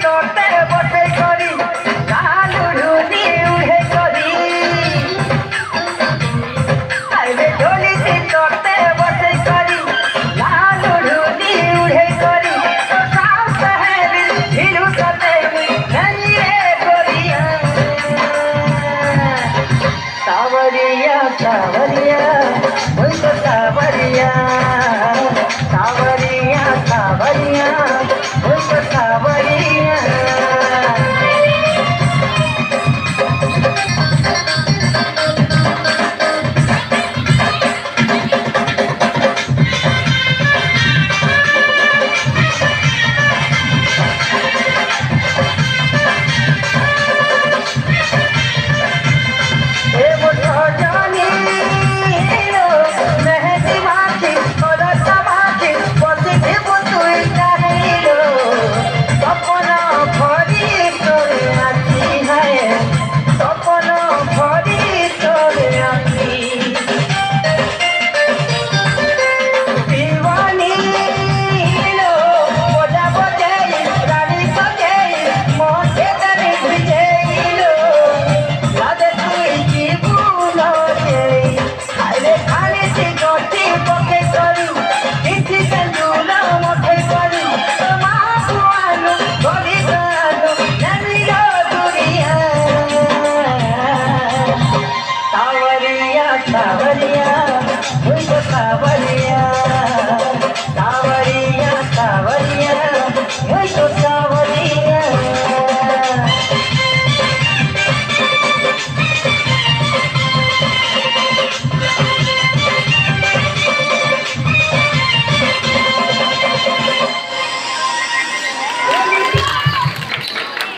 তোতে বসে করি লালু ঢুলি উড়ে করি আরে ঢুলিতে তোতে বসে করি লালু ঢুলি উড়ে করি সাম সাহেবি ঢিলু তোতে ননিয়ে করিয়া सावरिया सावरिया मुझको सावरिया सावरिया सावरिया मुझको सावरिया सावरिया मुझको सावरिया